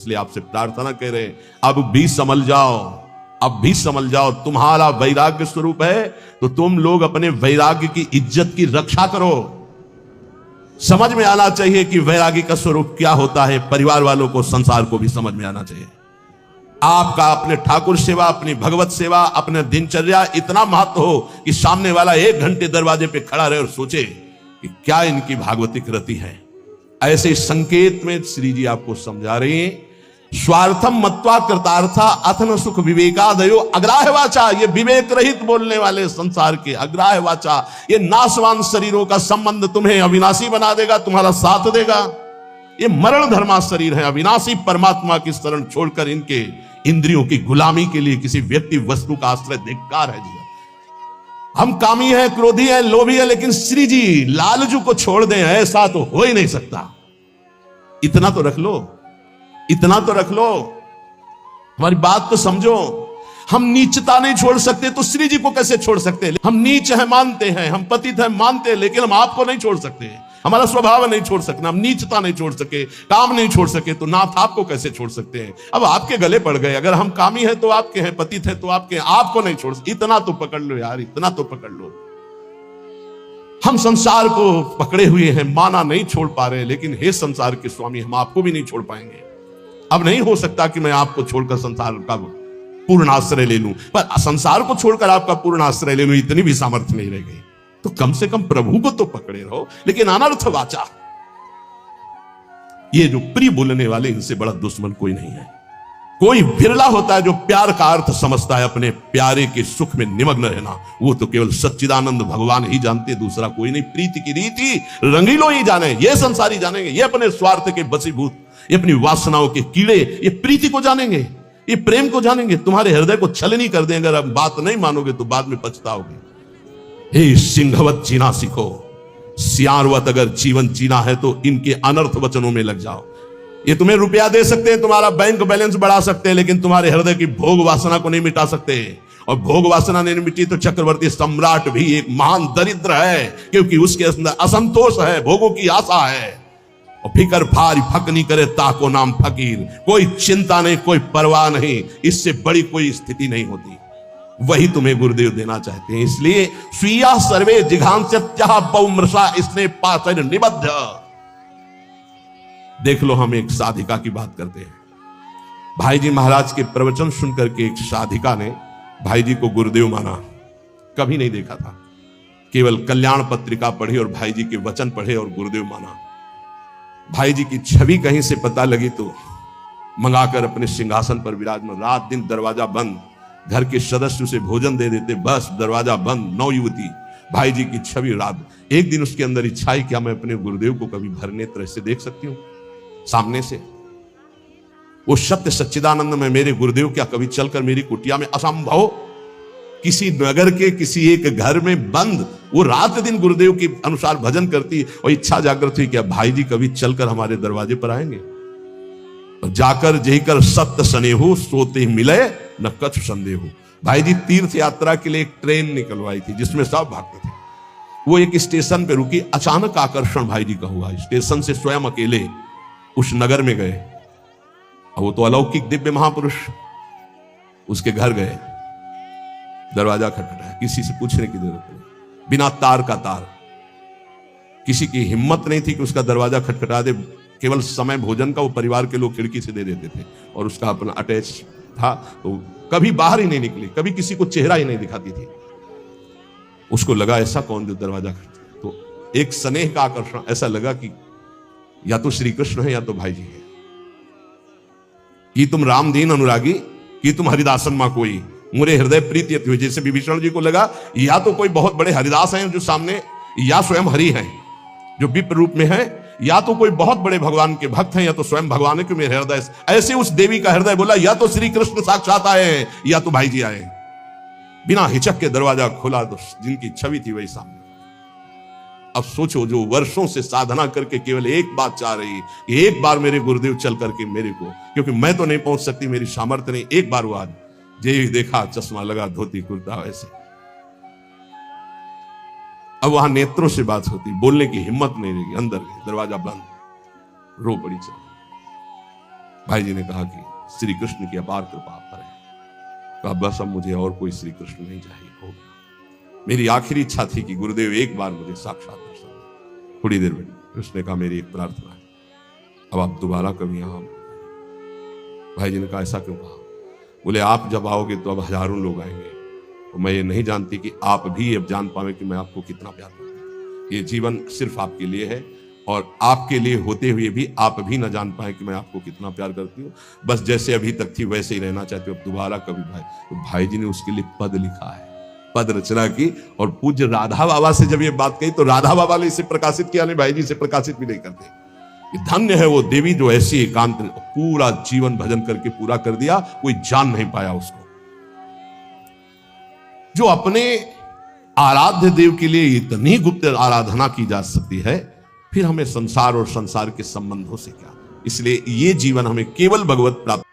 इसलिए आपसे प्रार्थना कह रहे हैं, अब भी समझ जाओ, अब भी समझ जाओ, तुम्हारा वैराग्य स्वरूप है तो तुम लोग अपने वैराग्य की इज्जत की रक्षा करो। समझ में आना चाहिए कि वैराग्य का स्वरूप क्या होता है। परिवार वालों को, संसार को भी समझ में आना चाहिए। आपका अपने ठाकुर सेवा, अपनी भगवत सेवा, अपने दिनचर्या इतना महत्व हो कि सामने वाला 1 घंटे दरवाजे पे खड़ा रहे और सोचे कि क्या इनकी भागवतिक रति है। ऐसे संकेत में श्री जी आपको समझा रहे हैं, स्वार्थम मत्वा कृतार्था अथन सुख विवेकादयो अग्राह्य वाचा। ये विवेक रहित बोलने वाले संसार के अग्राह्य वाचा, ये नाशवान शरीरों का संबंध तुम्हें अविनाशी बना देगा, तुम्हारा साथ देगा। ये मरण धर्मा शरीर है। अविनाशी परमात्मा की शरण छोड़कर इनके इंद्रियों की गुलामी के लिए किसी व्यक्ति वस्तु का आश्रय धिक्कार है जी। हम कामी हैं, क्रोधी हैं, लोभी हैं, लेकिन श्री जी लालजू को छोड़ दें, ऐसा तो हो ही नहीं सकता। इतना तो रख लो, इतना तो रख लो, हमारी बात तो समझो। हम नीचता नहीं छोड़ सकते तो श्री जी को कैसे छोड़ सकते। हम नीच हैं मानते हैं, हम पतित हैं मानते हैं, लेकिन हम आपको नहीं छोड़ सकते। हमारा स्वभाव नहीं छोड़ सकना, हम नीचता नहीं छोड़ सके, काम नहीं छोड़ सके, तो नाथ आपको कैसे छोड़ सकते हैं। अब आपके गले पड़ गए। अगर हम कामी हैं तो आपके हैं, पतित हैं तो आपके हैं, आपको नहीं छोड़ सकते। इतना तो पकड़ लो यार, इतना तो पकड़ लो। हम संसार को पकड़े हुए हैं, माना नहीं छोड़ पा रहे, लेकिन हे संसार के स्वामी, हम आपको भी नहीं छोड़ पाएंगे। अब नहीं हो सकता कि मैं आपको छोड़कर संसार का पूर्ण आश्रय ले लूं, पर संसार को छोड़कर आपका पूर्ण आश्रय ले लूं, इतनी भी सामर्थ्य नहीं रह गई। तो कम से कम प्रभु को तो पकड़े रहो। लेकिन अनर्थ वाचा, ये जो प्रिय बोलने वाले, इनसे बड़ा दुश्मन कोई नहीं है। कोई बिरला होता है जो प्यार का अर्थ समझता है, अपने प्यारे के सुख में निमग्न रहना। वो तो केवल सच्चिदानंद भगवान ही जानते, दूसरा कोई नहीं। प्रीति की रीति रंगीलो ही जाने, ये संसारी जानेंगे। ये अपने स्वार्थ के बसीभूत, ये अपनी वासनाओं के कीड़े, ये प्रीति को जानेंगे, ये प्रेम को जानेंगे। तुम्हारे हृदय को छलनी कर देंगे। अगर आप बात नहीं मानोगे तो बाद में पछताओगे। हे सिंहवत जीना सीखो, सियारवत अगर जीवन जीना है तो इनके अनर्थ वचनों में लग जाओ। ये तुम्हें रुपया दे सकते हैं, तुम्हारा बैंक बैलेंस बढ़ा सकते हैं, लेकिन तुम्हारे हृदय की भोग वासना को नहीं मिटा सकते। और भोग वासना नहीं मिटी तो चक्रवर्ती सम्राट भी एक महान दरिद्र है, क्योंकि उसके अंदर असंतोष है, भोगों की आशा है। और फिकर भारी फकनी करे ताको नाम फकीर। कोई चिंता नहीं, कोई परवाह नहीं, इससे बड़ी कोई स्थिति नहीं होती। वही तुम्हें गुरुदेव देना चाहते हैं। इसलिए स्वीया सर्वे जिघांस्यत्यः बहुमृषा स्नेह पाशर निबद्ध। देख लो, हम एक साधिका की बात करते हैं। भाई जी महाराज के प्रवचन सुनकर के एक साधिका ने भाई जी को गुरुदेव माना। कभी नहीं देखा था, केवल कल्याण पत्रिका पढ़ी और भाई जी के वचन पढ़े और गुरुदेव माना। भाई जी की छवि कहीं से पता लगी तो मंगाकर अपने सिंहासन पर विराजमान। रात दिन दरवाजा बंद, घर के सदस्य उसे भोजन दे देते, बस दरवाजा बंद। नवयुवती भाई जी की छवि। रात एक दिन उसके अंदर इच्छा ही, क्या मैं अपने गुरुदेव को कभी भर नेत्र से देख सकती हूँ सामने से। वो सत्य सच्चिदानंद में मेरे गुरुदेव क्या कभी चलकर मेरी कुटिया में। असंभव, किसी नगर के किसी एक घर में बंद वो रात दिन गुरुदेव के अनुसार भजन करती, और इच्छा जागृत हुई क्या भाई जी कभी चलकर हमारे दरवाजे पर आएंगे। और जाकर जहीकर सत्य स्नेहु सोते मिले न कछु संदेहु। भाई जी तीर्थ यात्रा के लिए एक ट्रेन निकलवाई थी जिसमें सब भक्त थे। वो एक स्टेशन पे रुकी, अचानक आकर्षण भाई जी का हुआ। स्टेशन से स्वयं अकेले उस नगर में गए। वो तो अलौकिक दिव्य महापुरुष, उसके घर गए, दरवाजा खटखटाया, किसी से पूछने की जरूरत नहीं, बिना तार का तार। किसी की हिम्मत नहीं थी कि उसका दरवाजा खटखटा दे। केवल समय भोजन का वो परिवार के लोग खिड़की से दे देते थे, और उसका अपना अटैच था, तो कभी बाहर ही नहीं निकली, कभी किसी को चेहरा ही नहीं दिखाती थी। उसको लगा ऐसा कौन जो दरवाजा खटखटा। तो एक स्नेह का आकर्षण, ऐसा लगा कि या तो श्री कृष्ण है या तो भाई जी है। कि तुम राम दीन अनुरागी, कि तुम हरिदासन मां कोई मुरे हृदय प्रीति हुई। जैसे विभीषण जी को लगा या तो कोई बहुत बड़े हरिदास हैं जो सामने, या स्वयं हरि हैं जो विप्र रूप में है, या तो कोई बहुत बड़े भगवान के भक्त हैं, या तो स्वयं भगवान है कि मेरे हृदय। ऐसे उस देवी का हृदय बोला या तो श्री कृष्ण साक्षात आए हैं या तो भाई जी आए। बिना हिचक के दरवाजा खोला तो जिनकी छवि थी वही सामने। अब सोचो, जो वर्षों से साधना करके केवल एक बात चाह रही कि एक बार मेरे गुरुदेव चल करके मेरे को, क्योंकि मैं तो नहीं पहुंच सकती, मेरी सामर्थ्य नहीं, एक बार वो आज जे देखा चश्मा लगा, धोती कुर्ता वैसे। अब वहां नेत्रों से बात होती, बोलने की हिम्मत नहीं रहेगी। अंदर गए, दरवाजा बंद, रो पड़ी चल। भाई जी ने कहा कि श्री कृष्ण की अपार कृपा पर है। कहा बस अब मुझे और कोई श्री कृष्ण नहीं चाहिए, हो गया। मेरी आखिरी इच्छा थी कि गुरुदेव एक बार मुझे साक्षात दर्शन दें। थोड़ी देर में उसने कहा मेरी एक प्रार्थना है, अब आप दोबारा कभी यहां। भाई जी ने कहा ऐसा क्यों कहा? बोले आप जब आओगे तो अब हजारों लोग आएंगे, तो मैं ये नहीं जानती कि आप भी अब जान पावे कि मैं आपको कितना प्यार करता हूं। ये जीवन सिर्फ आपके लिए है, और आपके लिए होते हुए भी आप भी न जान पाए कि मैं आपको कितना प्यार करती हूँ। बस जैसे अभी तक थी वैसे ही रहना चाहती हूँ, अब दोबारा कभी भाई। तो भाई जी ने उसके लिए पद लिखा है, पद रचना की। और पूज्य राधा बाबा से जब ये बात कही तो राधा बाबा ने इसे प्रकाशित किया, नहीं भाई जी इसे प्रकाशित भी नहीं करते। ये धन्य है वो देवी जो ऐसी एकांत पूरा जीवन भजन करके पूरा कर दिया, कोई जान नहीं पाया उसको। जो अपने आराध्य देव के लिए इतनी गुप्त आराधना की जा सकती है, फिर हमें संसार और संसार के संबंधों से क्या। इसलिए ये जीवन हमें केवल भगवत प्राप्त।